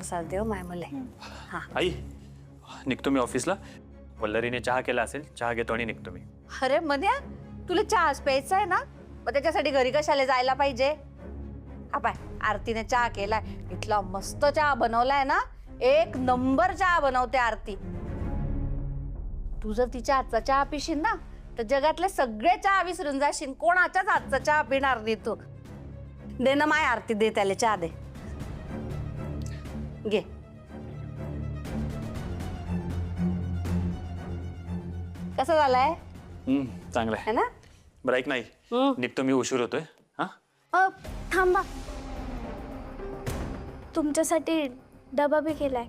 प्रसाद देव माय मले। हा आई निघतो मी ऑफिसला. वल्लरीने चहा केला असेल, चहा घेतो आणि निघतो मी. अरे मन्या, तुला चहाच प्यायचा आहे ना, मग त्याच्यासाठी घरी कशाला जायला पाहिजे? हा पाय, आरतीने चहा केलाय, इथला मस्त चहा बनवलाय ना, एक नंबर चहा बनवते आरती. तू जर तिच्या हातचा चहा पिशील ना तर जगातले सगळे चहा विसरून जाशील, कोणाच्याच हातचा चहा पिणार नाही तू. दे ना माय आरती, दे त्याला चहा दे, घे. कसं झालंय? चांगलं है आहे ना? बरं. ऐक नाही, निघतो मी, उशीर होतोय. हा थांबा, तुमच्यासाठी डबा बी केलाय,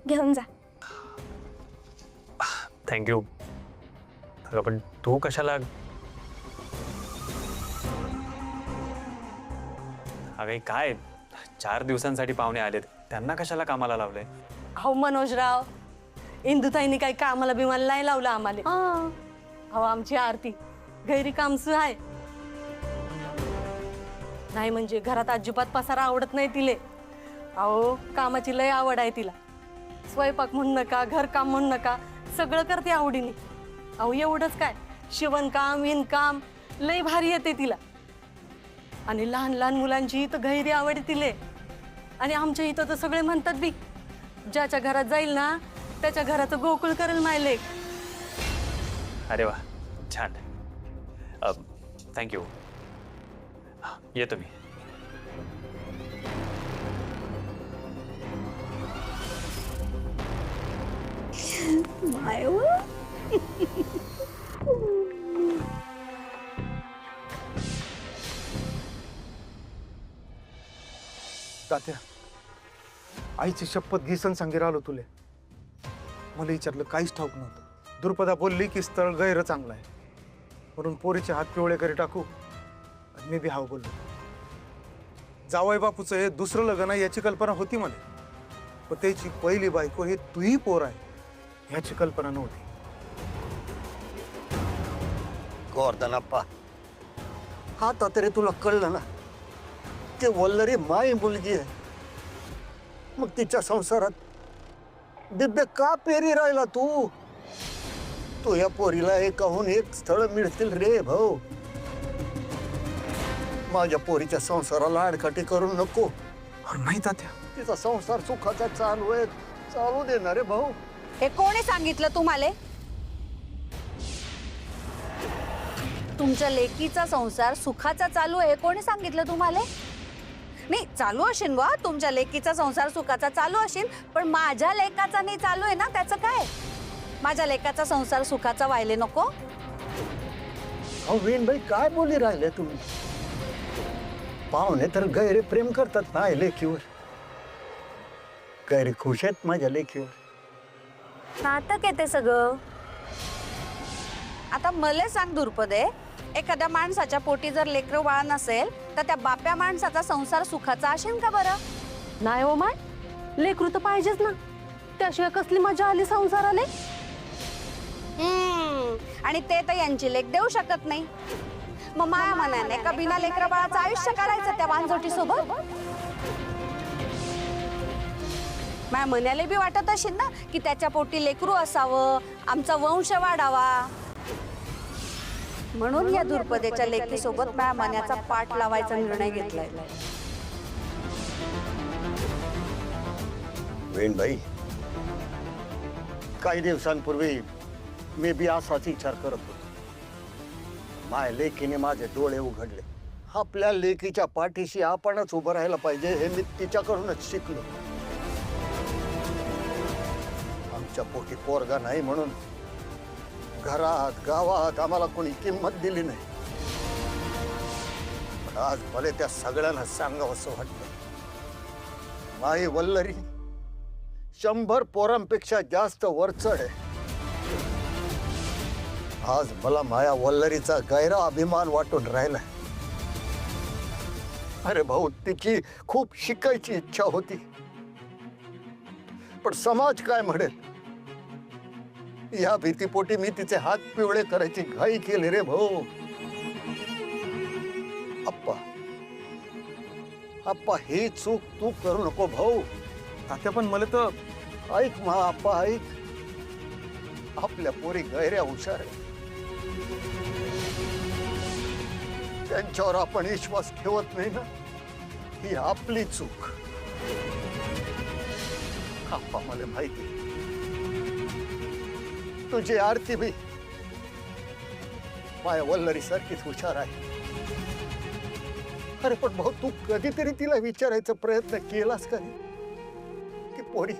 घेऊन जा. थँक्यू. अगं पण तू कशाला? अगं काय 4 दिवसांसाठी पाहुणे आलेत, त्यांना कशाला कामाला लावलंय? अहो मनोजराव, इंदुताईने काही कामाला बिमाला नाही लावलं आम्हाला. अहो आमची आरती गैरी कामसू आहे नाही, म्हणजे घरात अजिबात पसारा आवडत नाही तिले. अहो कामाची लय आवड आहे तिला. स्वयंपाक म्हणू नका, घरकाम म्हणू नका, सगळं करते आवडीने. अहो एवढंच काय, शिवणकाम विणकाम लय भारी येते तिला. आणि लहान लहान मुलांची इथं गैरी आवड तिले. आणि आमच्या इथं तर सगळे म्हणतात बी, ज्याच्या घरात जाईल ना त्याच्या घराचं गोकुळ करेल मायलेक. अरे वा, छान. थँक्यू. येतो मी. तात्या, आईची शपथ घिसन सांगेर आलो तुले. मला विचारलं काहीच ठाऊक नव्हतं. दुर्पदा बोलली की स्थळ गैर चांगलं आहे म्हणून पोरीचे हात पिवळे करी टाकू, आणि मी बी हाव बोललो. जावई बापूचं हे दुसरं लग्न आहे याची कल्पना होती मला, पण त्याची पहिली बायको हे तूही पोर आहे ह्याची कल्पना नव्हती. गोवर्धनाप्पा, आता तरी तुला कळलं ना, ते वल्लरी माई मुलगी आहे. मग तिच्या संसारात दिव्य का पेरी राहिला तू? तो या पोरीला एकाहून एक स्थळ मिळतील रे भाऊ. माझ्या पोरीच्या संसाराला अडकाटी करू नको. नाही तात्या, तिचा संसार सुखाचा चालू आहे, चालू देणार रे भाऊ. हे कोणी सांगितलं तुम्हाला? तुमच्या लेकीचा संसार सुखाचा चालू आहे कोणी सांगितलं तुम्हाला? नाही, चालू असेल बा, तुमच्या लेकीचा संसार सुखाचा चालू असेल, पण माझ्या लेकाचा नाही चालू आहे ना, त्याचं काय? माझ्या लेकाचा संसार सुखाचा व्हायला नको? अहो वीणबाई, काय बोली राहिले तुम्ही? पाहुणे तर गैरे प्रेम करतात ना लेकीवर. गैरे खुश आहेत माझ्या लेकीवर. नाटक आहे ते सगळं. आता मला सांग दुर्पदे, एखाद्या माणसाच्या पोटी जर लेकरं बाळ नसेल तर त्या बाप्या माणसाचा संसार सुखाचा असेल का बरं? नाही हो माय, लेकरू तर पाहिजेच ना, त्याशिवाय कसली मजा आली संसाराले. आणि ते तर यांची लेक देऊ शकत नाही. मग माया मनाने का बिना लेकरा बाळाचं आयुष्य काढायचं त्या वांजोटी सोबत? माया मनाला बी वाटत असेल ना की त्याच्या पोटी लेकरू असावं, आमचा वंश वाढावा. म्हणून या दुर्पदेच्या लेकीसोबत माया मनाचा पाठ लावायचा निर्णय घेतलाय. वेणबाई, काही दिवसांपूर्वी मी बी असाच विचार करत होतो. माझ्या लेकीने माझे डोळे उघडले. आपल्या लेकीच्या पाठीशी आपणच उभं राहायला पाहिजे हे मी तिच्याकडूनच शिकलो. आमच्या पोटी पोरगा नाही म्हणून घरात गावात आम्हाला कोणी किंमत दिली नाही. पण आज मला त्या सगळ्यांना सांगावंसं वाटतं, माई वल्लरी 100 पोरांपेक्षा जास्त वरचढ आहे. आज मला माया वल्लरीचा गैरा अभिमान वाटून राहिलाय. अरे भाऊ, तिची खूप शिकायची इच्छा होती, पण समाज काय म्हणेल या भीतीपोटी मी तिचे हात पिवळे करायची घाई केली रे भाऊ. आप्पा, ही चूक तू करू नको भाऊ. तात्या पण मला तर ऐक महाप्पा ऐक, आपल्या पोरी गैऱ्या हुशार आहे. त्यांच्यावर आपण विश्वास ठेवत नाही ना, ही आपली चूक. आप्पा मला माहिती, तुझी आरती बी माया वल्लरी सारखीच हुशार आहे. अरे पण भाऊ, तू कधीतरी तिला विचारायचा प्रयत्न केलास का की पोरी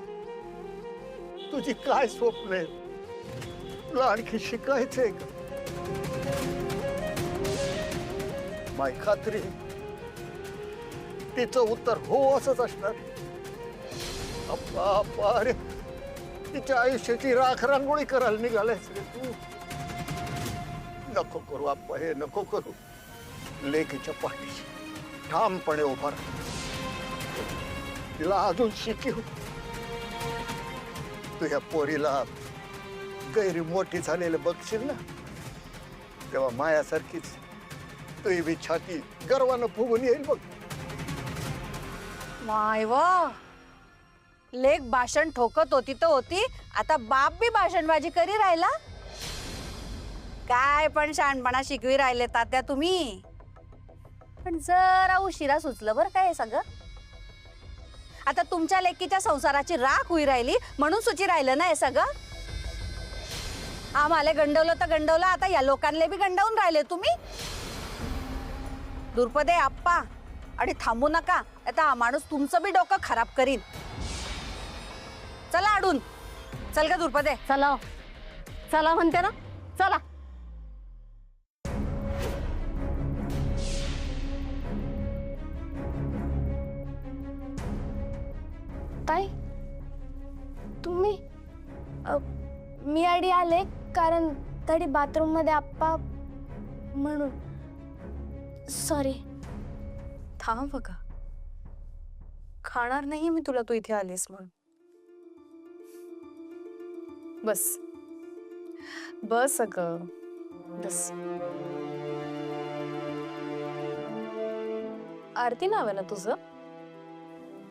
तुझी काय स्वप्न आहे, तुला आणखी शिकायचंय का? माय खात्री तिचं उत्तर हो असंच असणार. अप्पा अप्पा, अरे तिच्या आयुष्याची राख रांगोळी करायला निघालायस रे तू. नको करू अप्पा, हे नको करू. लेकीच्या पाठीशी ठामपणे उभा राहा, तिला अजून शिकव. तुझ्या पोरीला गैरी मोठी झालेलं बघशील ना, तेव्हा मायासारखीच तुझी बी छाती गर्वानं फुगून येईल बघ. माय व लेक भाषण ठोकत होती तर होती, आता बाप बी भाषणबाजी करी राहिला. काय पण शहाणपणा शिकवी राहिले तात्या तुम्ही. पण जरा उशिरा सुचलं बरं काय हे सगळं. आता तुमच्या लेकीच्या संसाराची राख होई राहिली म्हणून सुची राहिलं ना हे सगळं. आम्हाला गंडवलं तर गंडवलं, आता या लोकांना बी गंडवून राहिले तुम्ही. दुर्पदे आप्पा, आणि थांबू नका, आता हा माणूस तुमचं बी डोकं खराब करीन. चला अडून, चल का दुर्पदे. चला चला म्हणते ना, चला. ताई तुम्ही मी आधी आले कारण तरी बाथरूम मध्ये आप्पा म्हणून. सॉरी. थांब बघा, खाणार नाही मी तुला, तू इथे आलीस म्हणून. बस बस अगं, बस. आरती नाव आहे ना तुझं?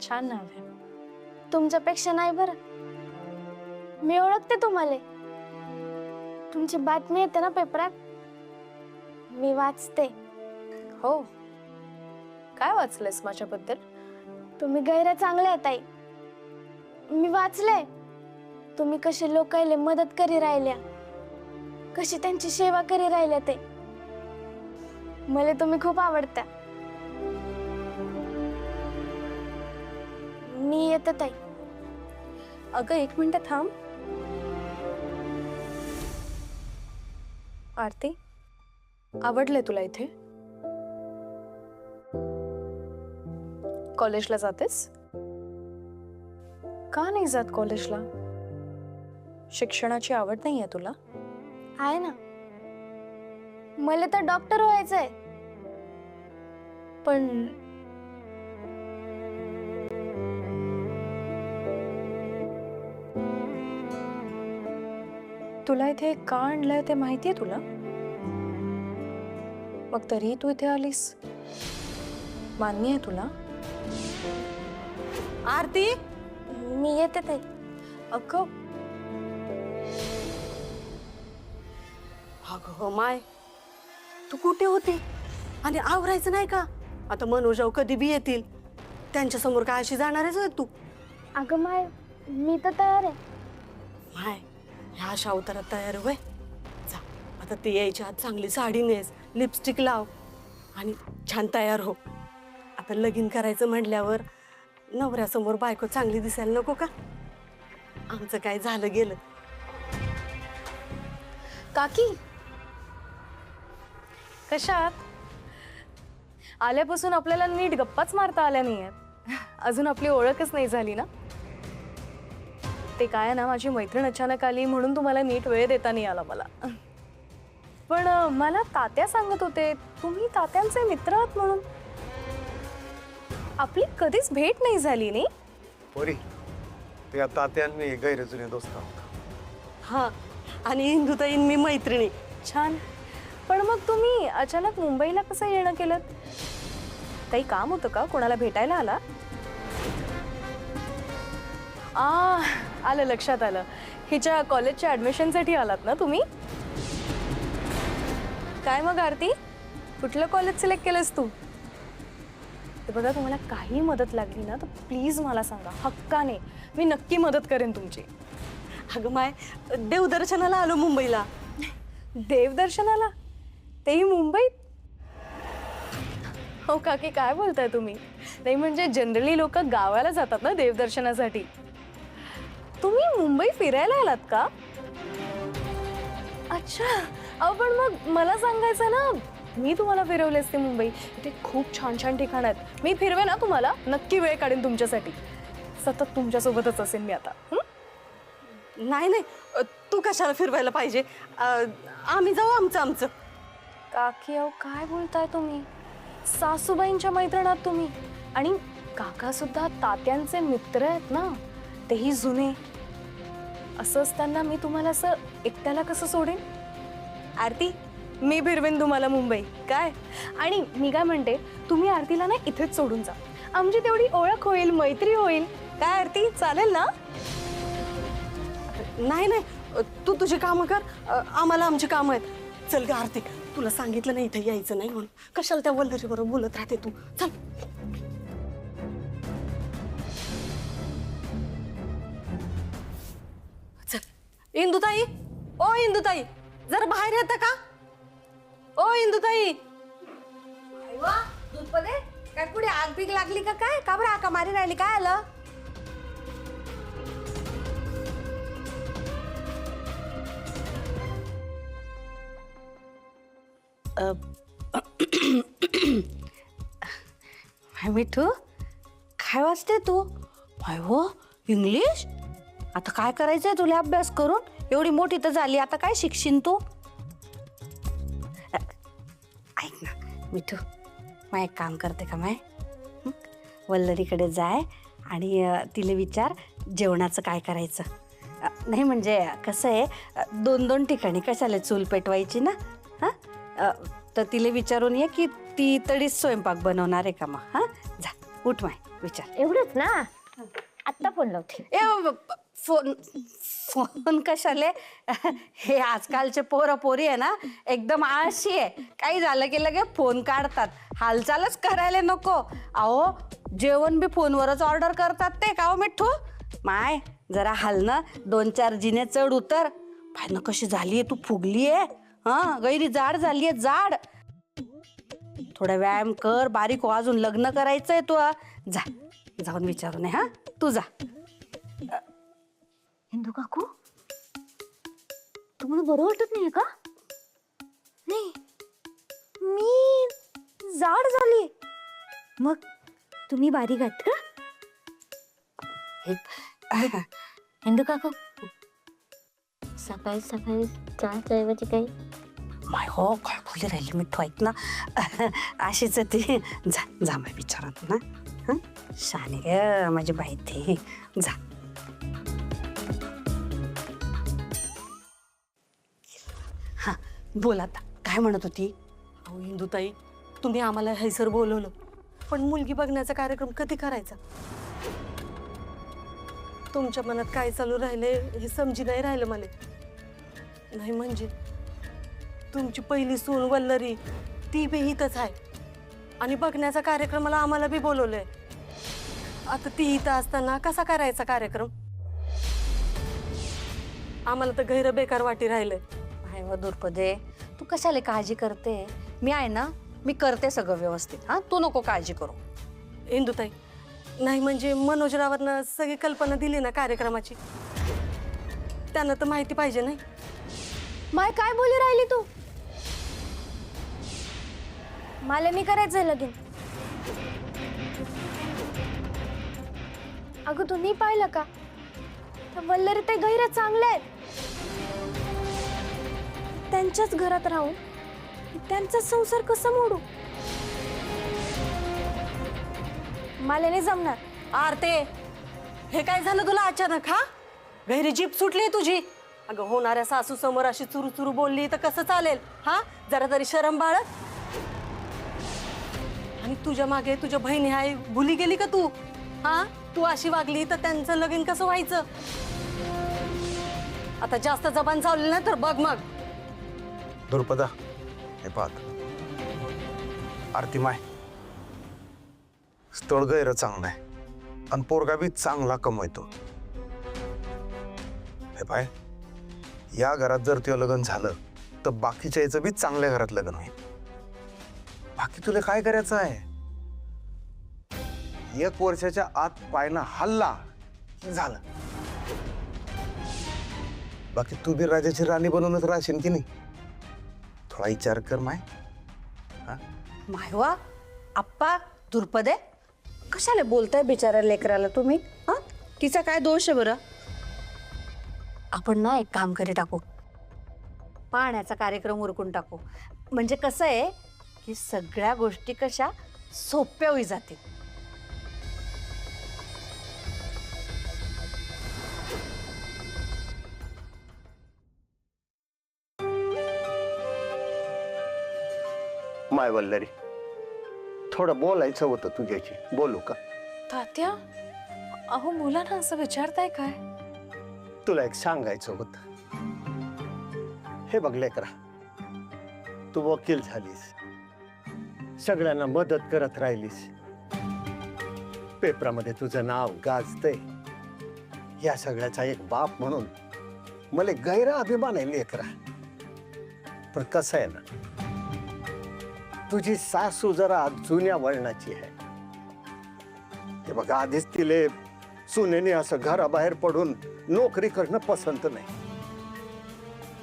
छान नाव आहे. तुमच्यापेक्षा नाही बरं, मी ओळखते तुम्हाला. तुमची बातमी येते ना पेपरात, मी वाचते. हो, काय वाचलंयस माझ्याबद्दल? तुम्ही गैर चांगले आहे ताई. मी वाचले तुम्ही कशी लोकांना मदत करी राहिल्या, कशी त्यांची सेवा करी राहिल्या. ते मला तुम्ही खूप आवडता. मी येते ताई. अगं 1 मिनिट थांब. आरती, आवडले तुला इथे? कॉलेजला जातेस? का नाही जात कॉलेजला? शिक्षणाची आवड नाहीये तुला? आहे ना, मला तर डॉक्टर व्हायचंय. पण तुला इथे का आणलंय ते माहितीये तुला? मग तरी तू इथे आलीस, मान्य आहे तुला? आरती, मी येते ताई. अगं अगं माय, तू कुठे होती आणि आवरायचं नाही का? आता मनोजाव कधी बी येतील, त्यांच्या समोर काय अशी जाणारच आहे तू? अगं माय, मी तर तयार आहे. माय, ह्या अशा अवतारात तयार होय. जा, आता ते यायच्या आत चांगली साडी नेस, लिपस्टिक लाव आणि छान तयार हो. आता लगीन करायचं म्हटल्यावर नवऱ्यासमोर बायको चांगली दिसायला नको का? आमचं काय झालं गेलं. काकी कशात? आल्यापासून आपल्याला नीट गप्पाच मारता आल्या नाहीयेत. अजून आपली ओळखच नाही झाली ना. ते काय ना, माझी मैत्रीण अचानक आली म्हणून तुम्हाला नीट वेळ देता नाही आला मला. पण मला तात्या सांगत होते तुम्ही तात्यांचे मित्र आहात म्हणून. आपली कधीच भेट नाही झाली नाही. पोरी, त्या तात्यांनी गैर जुने दोस्त आहोत. हा, आणि इंदुताईन मी मैत्रिणी. छान. पण मग तुम्ही अचानक मुंबईला कसं येणं केलं? काही काम होतं का? कोणाला भेटायला आला? आलं लक्षात आलं. हिच्या कॉलेजच्या ऍडमिशनसाठी आलात ना तुम्ही? काय मग आरती, कुठलं कॉलेज सिलेक्ट केलंस तू? ते बघा, तुम्हाला काही मदत लागली ना तर प्लीज मला सांगा, हक्काने. मी नक्की मदत करेन तुमची. अगं माय, देवदर्शनाला आलो मुंबईला. देवदर्शनाला? तेही मुंबईत? हो काकी, काय बोलताय तुम्ही? नाही म्हणजे जनरली लोक गावाला जातात ना देवदर्शनासाठी. तुम्ही मुंबई फिरायला आलात का? अच्छा. अहो पण मग मला सांगायचं ना, मी तुम्हाला फिरवले असते मुंबई. इथे खूप छान छान ठिकाण आहेत. मी फिरवे ना तुम्हाला, नक्की वेळ काढेन तुमच्यासाठी. सतत तुमच्यासोबतच असेल मी आता. नाही नाही, तू कशाला फिरवायला पाहिजे? आम्ही जाऊ आमचं. काकी अहो काय बोलताय तुम्ही? सासूबाईंच्या मैत्रिणात तुम्ही. आणि काका सुद्धा तात्यांचे मित्र आहेत ना, तेही जुने. असं असताना मी तुम्हाला असं एकट्याला कसं सोडेन? आरती, मी फिरवेन तुम्हाला मुंबई, काय? आणि मी काय म्हणते, तुम्ही आरतीला ना इथेच सोडून जा. आमची तेवढी ओळख होईल, मैत्री होईल. काय आरती, चालेल ना? नाही नाही, तू तुझी कामं कर, आम्हाला आमची कामं आहेत. चल ग आरती, तुला सांगितलं नाही इथे यायचं नाही म्हणून. कशाला त्या वल्लरी बरोबर बोलत राहते तू? चल. चल. इंदुताई, ओ इंदुताई, जरा बाहेर येता का? ओ इंदुताई. दुधपदे, काय कुठे आग पीक लागली का काय? का बरं आका मारी राहिली? काय आलं? मिठू, काय वाचते तू? काय हो, इंग्लिश? आता काय करायचंय तुला अभ्यास करून? एवढी मोठी तर झाली, आता काय शिकशील तू? ऐक ना मिठू, माय एक काम करते का माय? वल्लरीकडे जाय आणि तिला विचार जेवणाचं काय करायचं. नाही म्हणजे कसं आहे, 2-2 ठिकाणी कशाला चूल पेटवायची ना. हां, तर तिला विचारून ये की ती तडीच स्वयंपाक बनवणार आहे का मग. हां, जा उठ माय, विचार. एवढंच ना? आत्ता फोन लावते. फोन कशाले? हे आजकालचे पोरं पोरी आहे ना, एकदम आळशी आहे. काही झालं की लगे फोन काढतात, हालचालच करायला नको. अहो, जेवण बी फोनवरच ऑर्डर करतात ते, का हो मिठ्ठू? माय जरा हाल ना, 2-4 जिने चढ उतर. पाय ना कशी झालीये तू, फुगली आहे. हा, गैरी जाड झालीये, जाड. थोडा व्यायाम कर, बारीक हो, अजून लग्न करायचंय तू. जा, जाऊन विचारून ये. हा, तू जा. हिंदू काकू, तुम्हाला बरं वाटत नाहीये का? नाही, मी जाड झाली. मग तुम्ही बारीक आहात का? हिंदू काकू, सकाळी सकाळी चहाच्या ऐवजी काही? माय हो, काय खुली राहिली मिठू, ऐक ना. अशीच ती. जा जा माय विचारून ना. हं, शाने ग माझी बाई ती. जा. हा, बोल आता, काय म्हणत होती? अहो इंदुताई, तुम्ही आम्हाला हैसर बोलवलं, पण मुलगी बघण्याचा कार्यक्रम कधी करायचा? तुमच्या मनात काय चालू राहिले हे समजी नाही राहिलं मला. नाही म्हणजे तुमची पहिली सून वल्लरी, ती बी इथंच आहे आणि बघण्याचा कार्यक्रमाला आम्हाला बी बोलवलंय. आता ती इथं असताना कसा करायचा कार्यक्रम? आम्हाला तर गैर बेकार वाटी राहिलंय. हाय व दुर्पदे, तू कशाला काळजी करते? मी आहे ना, मी करते सगळं व्यवस्थित. हा, तू नको काळजी करू. इंदुताई, नाही म्हणजे मनोजरावरनं सगळी कल्पना दिली ना कार्यक्रमाची, त्यांना तर माहिती पाहिजे नाही. माय काय बोली राहिली तू? मला नाही करायचंय लगीन. अगं तुम्ही पाहिलं का, वल्लरी ते गैर चांगले आहेत. त्यांच्याच घरात राहून त्यांचा संसार कसा मोडू? मला नाही जमणार. आरते, हे काय झालं तुला अचानक? हा, गैरी जीप सुटली तुझी. अगं होणाऱ्या सासू समोर अशी चुरू चुरू बोलली तर कसं चालेल? हा, जरा तरी शरम बाळग. आणि तुझ्या मागे तुझ्या बहिणी आहे, भुली गेली का तू? हा, तू अशी वागली तर त्यांचं लगीन कसं व्हायचं? आता जास्त जबान चालली नाही तर बघ मग. दुर्पदा हे पाहत आरती माय, स्थळ गैर चांगलं आहे आणि पोरगा बी चांगला कमवतो. हे पाय, या घरात जर ते लग्न झालं तर बाकीच्या याचं बी चांगल्या घरात लग्न होईल. बाकी तुला काय करायचं आहे? 1 वर्षाच्या आत पायना हल्ला की झालं. बाकी तू बी राजाची राणी बनवूनच राहशील की नाही? थोडा विचार कर माय. मायवा आप्पा दुर्पदे, कशाला बोलताय बिचारा लेकराला तुम्ही? हा, तिचा काय दोष आहे बरं? आपण ना एक काम करी टाकू, पाण्याचा कार्यक्रम उरकून टाकू. म्हणजे कसं आहे की सगळ्या गोष्टी कशा सोप्या होई जातील. माय वल्लरी, थोडं बोलायचं होतं तुझ्याशी, बोलू का? तात्या, अहो मुलांना असं विचारताय काय? तुला एक सांगायचं होतं. हे बघ लेकरा, तू वकील झालीस, सगळ्यांना मदत करत राहिलीस, पेपरामध्ये तुझं नाव गाजतंय. या सगळ्याचा एक बाप म्हणून मला गैरा अभिमान आहे लेकरा. पण कसं आहे ना, तुझी सासू जरा जुन्या वळणाची आहे. हे बघा, आधीच तिले सुनेने असं घराबाहेर पडून नोकरी करणं पसंत नाही,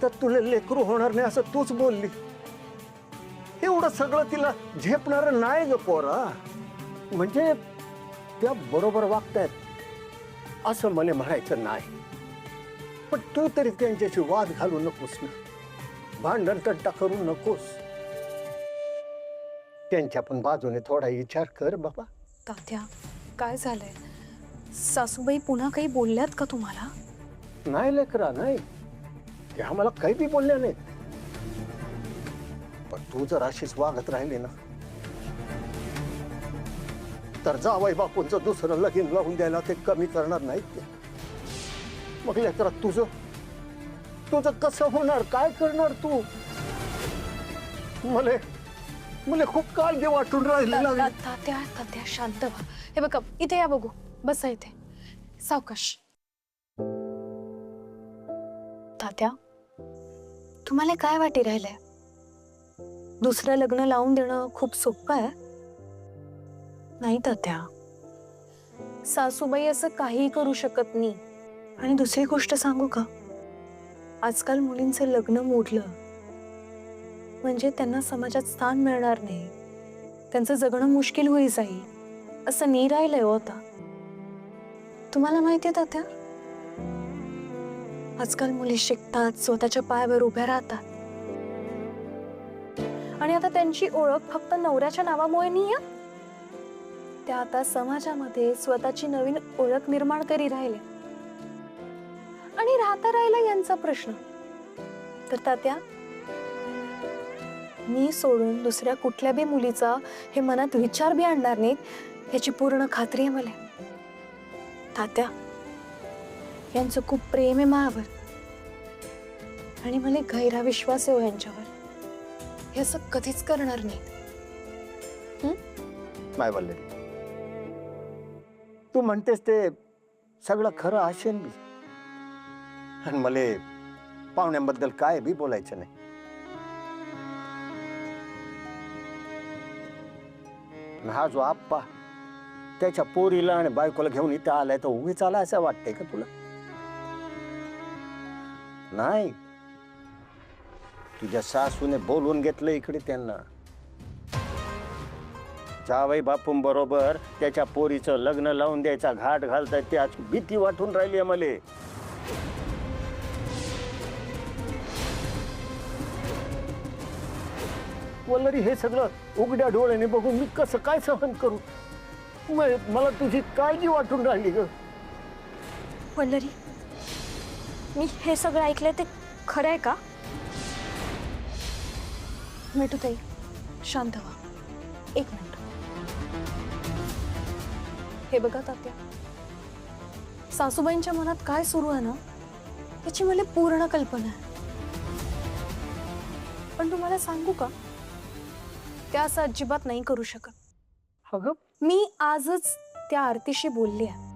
तर तुला लेकरू होणार नाही असं तूच बोलली. एवढं सगळं तिला झेपणार नाही ग पोरा. म्हणजे त्या बरोबर वागतायत असं मला म्हणायचं नाही, पण तू तरी त्यांच्याशी वाद घालू नकोस ना, भांडण तंटा करू नकोस. त्यांच्या पण बाजूने थोडा विचार कर बाबा. तात्या, काय झालंय? सासूबाई पुन्हा काही बोलल्यात का तुम्हाला? नाही लेकरा, नाही, ते आम्हाला काही बी बोलल्या नाहीत. पण तू जर अशीच वागत राहिली ना, तर जावई बापूंचं दुसरं लगीन लावून द्यायला ते कमी करणार नाहीत ते. मग लेकरा तुझं कसं होणार? काय करणार तू? मला खूप काळजी वाटून राहिलेला आहे. तात्या तात्या शांत व्हा. हे बघा, इथे या, बघू, बसा इथे, सावकाश. तात्या, तुम्हाला काय वाटी राहिलंय? दुसरं लग्न लावून देणं खूप सोपं आहे? नाही तात्या, सासूबाई असं काही करू शकत नाही. आणि दुसरी गोष्ट सांगू का, आजकाल मुलींचं लग्न मोडलं म्हणजे त्यांना समाजात स्थान मिळणार नाही, त्यांचं जगणं मुश्किल होई जाईल, असं नाही राहिलंय होता. तुम्हाला माहितीये तात्या, आजकाल मुली शिकतात, स्वतःच्या पायावर उभ्या राहतात, आणि आता त्यांची ओळख फक्त नवऱ्याच्या नावामुळे नाही आहे, त्या आता समाजामध्ये स्वतःची नवीन ओळख निर्माण करी राहिले. आणि राहता राहिला यांचा प्रश्न. तर तात्या, मी सोडून दुसऱ्या कुठल्या बी मुलीचा हे मनात विचार बी आणणार नाहीत याची पूर्ण खात्री आहे मला. तात्या, यांचं खूप प्रेम आहे माझ्यावर, आणि मला गैरा विश्वास आहे यांच्यावर. हे असं कधीच करणार नाही. नाही बोलले, तू म्हणतेस ते सगळं खरं असेल बी, आणि मला पाहुण्यांबद्दल काय बी बोलायचं नाही. हा जो आप्पा त्याच्या पोरीला आणि बायकोला घेऊन इथं आलाय, तर उभीच आला असं वाटतंय का तुला? नाही, तुझ्या सासूने बोलवून घेतलं इकडे त्यांना. जावई बापूं बरोबर त्याच्या पोरीचं लग्न लावून द्यायचा घाट घालताय, त्याची भीती वाटून राहिली आहे मले. वल्लरी, हे सगळं उघड्या डोळ्याने बघून मी कसं काय सहन करू? मला तुझी काळजी वाटून राहिली ग. वल्लरी, मी हे सगळं ऐकलंय ते खरं आहे का? मिठूताई, शांत व्हा, एक मिनिट. हे बघा तात्या, सासूबाईंच्या मनात काय सुरू आहे ना त्याची मला पूर्ण कल्पना आहे. पण तुम्हाला सांगू का, त्या असं अजिबात नाही करू शकत. अगं मी आजच त्या आरतीशी बोलली आहे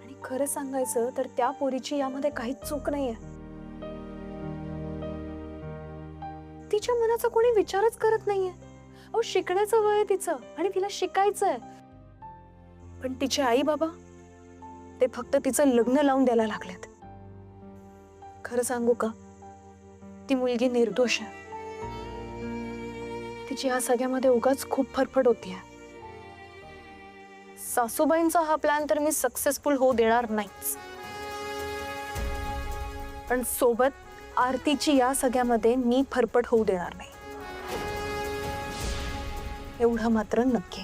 आणि खरं सांगायचं तर त्या पोरीची यामध्ये काहीच चूक नाहीये. तिच्या मनाचा कोणी विचारच करत नाहीये. अहो शिकण्याचं वय आहे तिचं आणि तिला शिकायचंय. पण तिचे आई बाबा ते फक्त तिचं लग्न लावून द्यायला लागलेत. खरं सांगू का, ती मुलगी निर्दोष आहे. तिची या सगळ्यामध्ये उगाच खूप फरफट होतीये. सासूबाईंचा हा प्लॅन तर मी सक्सेसफुल होऊ देणार नाहीच, पण सोबत आरतीची या सगळ्यामध्ये मी फरफट होऊ देणार नाही, एवढं मात्र नक्की.